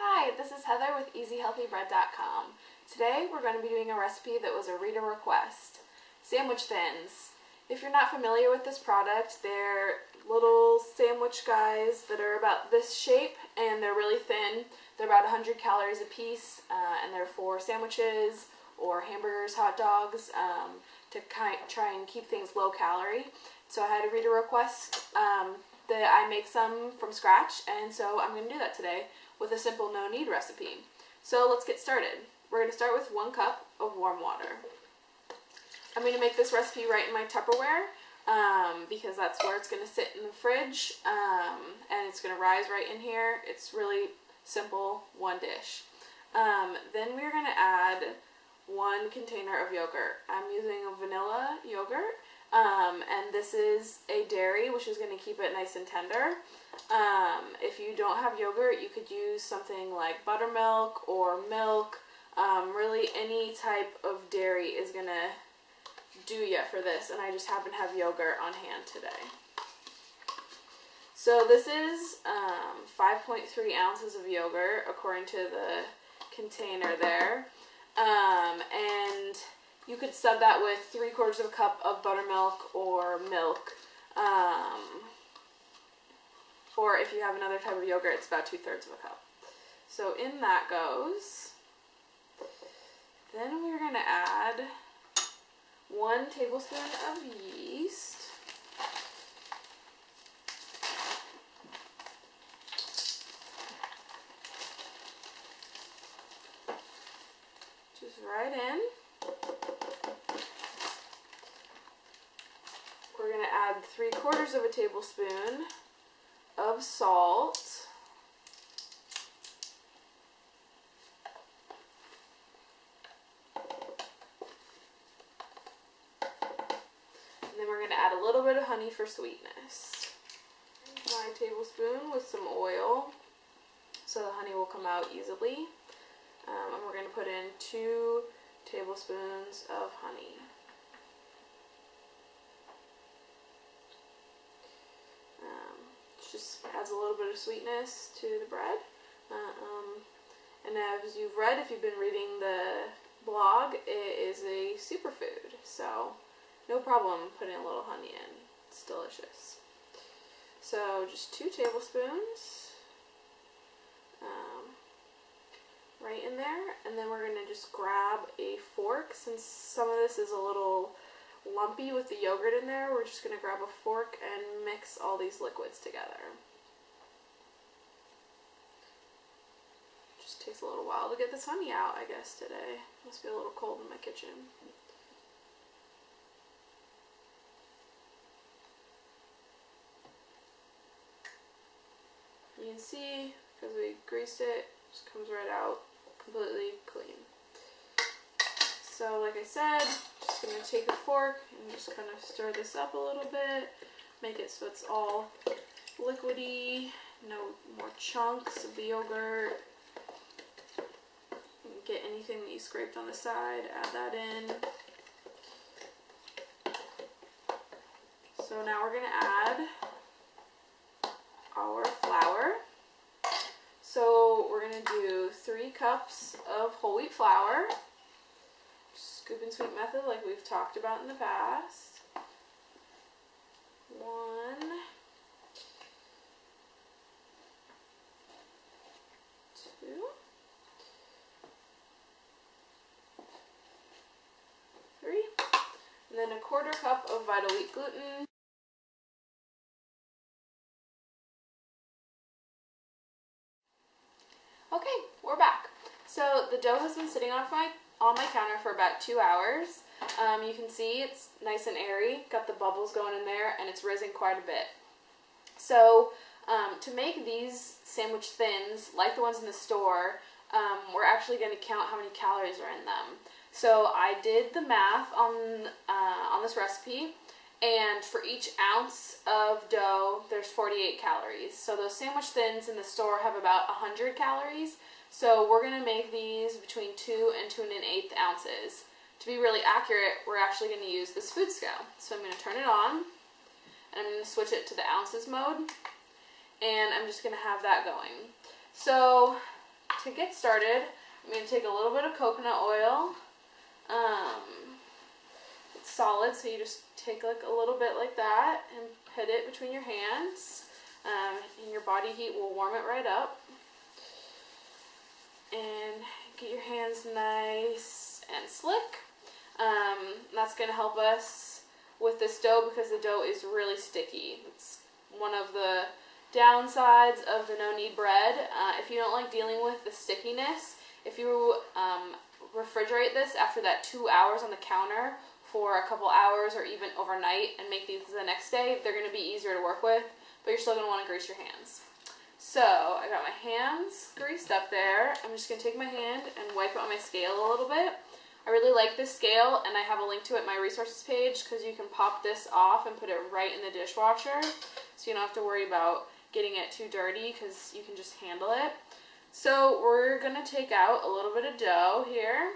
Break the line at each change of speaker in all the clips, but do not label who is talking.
Hi, this is Heather with EasyHealthyBread.com. Today we're going to be doing a recipe that was a reader request. Sandwich thins. If you're not familiar with this product, they're little sandwich guys that are about this shape and they're really thin. They're about 100 calories a piece and they're for sandwiches or hamburgers, hot dogs, to try and keep things low calorie. So I had a reader request that I make some from scratch, and so I'm going to do that today with a simple no-knead recipe. So let's get started. We're going to start with 1 cup of warm water. I'm going to make this recipe right in my Tupperware because that's where it's going to sit in the fridge, and it's going to rise right in here. It's really simple, one dish. Then we're going to add 1 container of yogurt. I'm using a vanilla yogurt, and this is a dairy, which is going to keep it nice and tender. If you don't have yogurt, you could use something like buttermilk or milk. Really any type of dairy is going to do ya for this, and I just happen to have yogurt on hand today. So this is 5.3 ounces of yogurt according to the container there, and you could sub that with 3/4 of a cup of buttermilk or milk, or if you have another type of yogurt, it's about 2/3 of a cup. So in that goes. Then we're going to add 1 tablespoon of yeast. Just right in. We're going to add 3/4 of a tablespoon of salt. And then we're going to add a little bit of honey for sweetness. My tablespoon with some oil so the honey will come out easily. And we're going to put in 2 tablespoons of honey. Just adds a little bit of sweetness to the bread. And as you've read, if you've been reading the blog, it is a superfood, so no problem putting a little honey in. It's delicious. So just 2 tablespoons right in there, and then we're going to just grab a fork. Since some of this is a little lumpy with the yogurt in there, we're just going to grab a fork and mix all these liquids together. Just takes a little while to get this honey out, I guess, today. Must be a little cold in my kitchen. You can see, because we greased it, just comes right out completely clean. So like I said, just going to take a fork and just kind of stir this up a little bit, make it so it's all liquidy, no more chunks of the yogurt. Get anything that you scraped on the side, add that in. So now we're going to add our flour. So we're going to do 3 cups of whole wheat flour. Scoop and sweep method like we've talked about in the past. 1, 2, 3, and then a 1/4 cup of Vital Wheat gluten. Okay, we're back. So the dough has been sitting on my counter for about 2 hours. You can see it's nice and airy, got the bubbles going in there, and it's risen quite a bit. So to make these sandwich thins, like the ones in the store, we're actually going to count how many calories are in them. So I did the math on this recipe, and for each ounce of dough, there's 48 calories. So those sandwich thins in the store have about 100 calories. So we're going to make these between 2 and 2 1/8 ounces. To be really accurate, we're actually going to use this food scale. So I'm going to turn it on, and I'm going to switch it to the ounces mode, and I'm just going to have that going. So to get started, I'm going to take a little bit of coconut oil. It's solid, so you just take like a little bit like that and put it between your hands. And your body heat will warm it right up. And get your hands nice and slick. That's going to help us with this dough because the dough is really sticky. It's one of the downsides of the no-knead bread. If you don't like dealing with the stickiness, if you refrigerate this after that 2 hours on the counter for a couple hours or even overnight and make these the next day, they're going to be easier to work with, but you're still going to want to grease your hands. So I got my hands greased up there. I'm just going to take my hand and wipe it on my scale a little bit. I really like this scale, and I have a link to it in my resources page because you can pop this off and put it right in the dishwasher, so you don't have to worry about getting it too dirty because you can just handle it. So we're going to take out a little bit of dough here,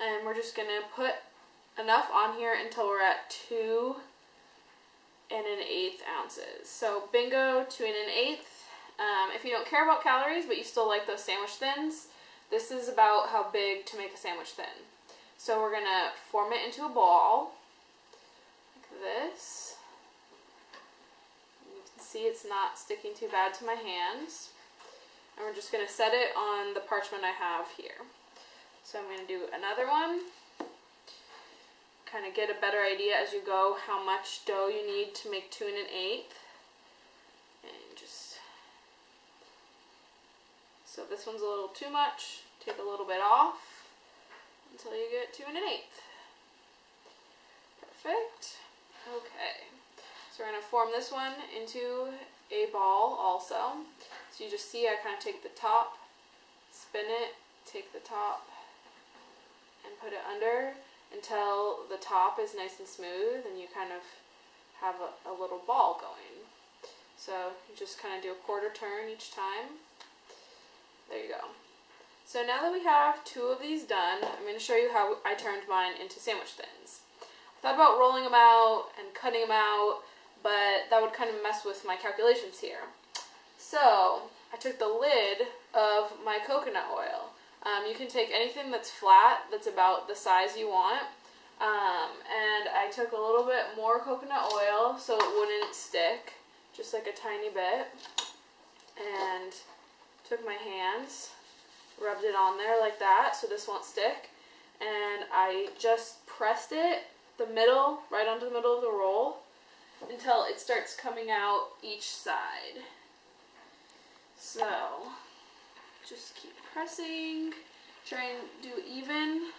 and we're just going to put enough on here until we're at 2 1/8 ounces. So bingo, 2 1/8. If you don't care about calories but you still like those sandwich thins, this is about how big to make a sandwich thin. So we're going to form it into a ball like this. You can see it's not sticking too bad to my hands. And we're just going to set it on the parchment I have here. So I'm going to do another one. Kind of get a better idea as you go how much dough you need to make 2 1/8. And just, so this one's a little too much, take a little bit off until you get 2 1/8. Perfect. Okay. So we're going to form this one into a ball also. So you just see I kind of take the top, spin it, take the top, and put it under until the top is nice and smooth and you kind of have a little ball going. So you just kind of do a quarter turn each time. There you go. So now that we have 2 of these done, I'm going to show you how I turned mine into sandwich thins. I thought about rolling them out and cutting them out, but that would kind of mess with my calculations here. So I took the lid of my coconut oil. You can take anything that's flat, that's about the size you want, and I took a little bit more coconut oil so it wouldn't stick, just like a tiny bit, and took my hands, rubbed it on there like that so this won't stick, and I just pressed it, the middle, right onto the middle of the roll, until it starts coming out each side. So just keep pressing, try and do even,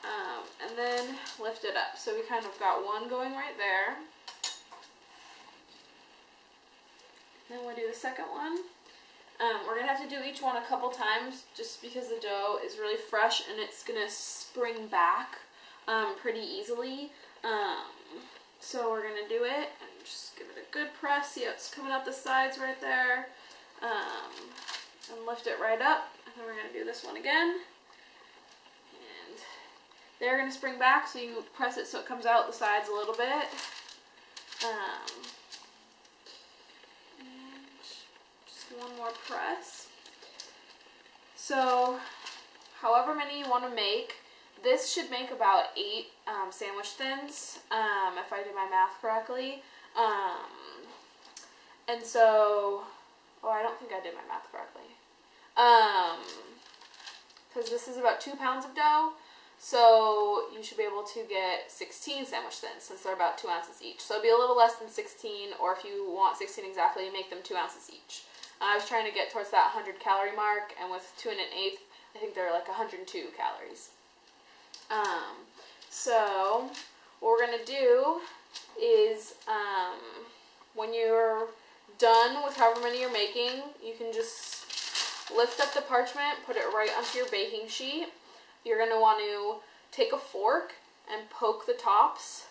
and then lift it up. So we kind of got one going right there. Then we'll do the second one. We're going to have to do each one a couple times just because the dough is really fresh and it's going to spring back pretty easily. So we're going to do it and just give it a good press. See how it's coming out the sides right there. And lift it right up. And then we're going to do this one again. And they're going to spring back, so you press it so it comes out the sides a little bit. And just one more press. So however many you want to make, this should make about 8 sandwich thins, if I did my math correctly. And so, oh, I don't think I did my math correctly. Because this is about 2 pounds of dough, so you should be able to get 16 sandwich thins since they're about 2 ounces each. So it'll be a little less than 16, or if you want 16 exactly, make them 2 ounces each. I was trying to get towards that 100 calorie mark, and with 2 1/8, I think they're like 102 calories. So what we're going to do is, when you're done with however many you're making, you can just lift up the parchment, put it right onto your baking sheet. You're going to want to take a fork and poke the tops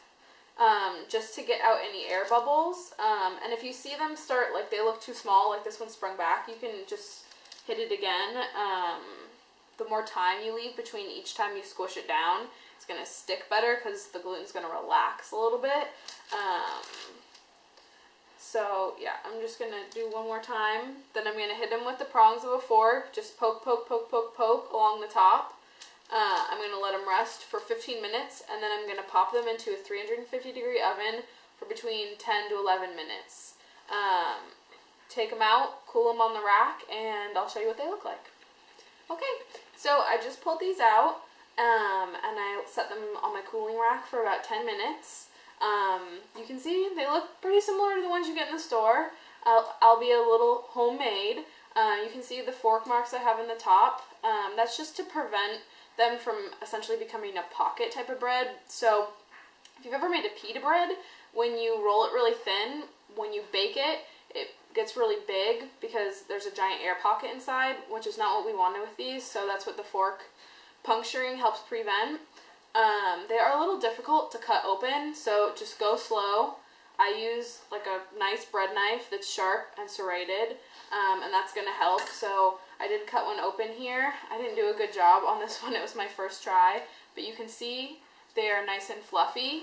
just to get out any air bubbles. And if you see them start, like they look too small, like this one sprung back, you can just hit it again. The more time you leave between each time you squish it down, it's going to stick better because the gluten's going to relax a little bit. So yeah, I'm just going to do one more time. Then I'm going to hit them with the prongs of a fork. Just poke, poke, poke, poke, poke along the top. I'm going to let them rest for 15 minutes, and then I'm going to pop them into a 350-degree oven for between 10 to 11 minutes. Take them out, cool them on the rack, and I'll show you what they look like. Okay, so I just pulled these out, and I set them on my cooling rack for about 10 minutes. You can see they look pretty similar to the ones you get in the store, albeit a little homemade. You can see the fork marks I have in the top. That's just to prevent them from essentially becoming a pocket type of bread. So if you've ever made a pita bread, when you roll it really thin, when you bake it, it gets really big because there's a giant air pocket inside, which is not what we wanted with these, so that's what the fork puncturing helps prevent. They are a little difficult to cut open, so just go slow. I use like a nice bread knife that's sharp and serrated, and that's going to help. So I did cut one open here. I didn't do a good job on this one. It was my first try, but you can see they are nice and fluffy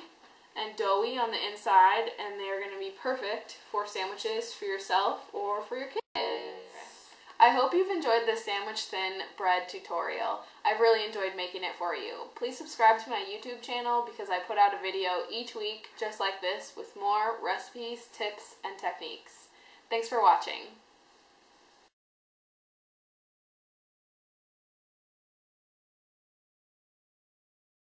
and doughy on the inside, and they are going to be perfect for sandwiches for yourself or for your kids. I hope you've enjoyed this sandwich thin bread tutorial. I've really enjoyed making it for you. Please subscribe to my YouTube channel because I put out a video each week just like this with more recipes, tips, and techniques. Thanks for watching.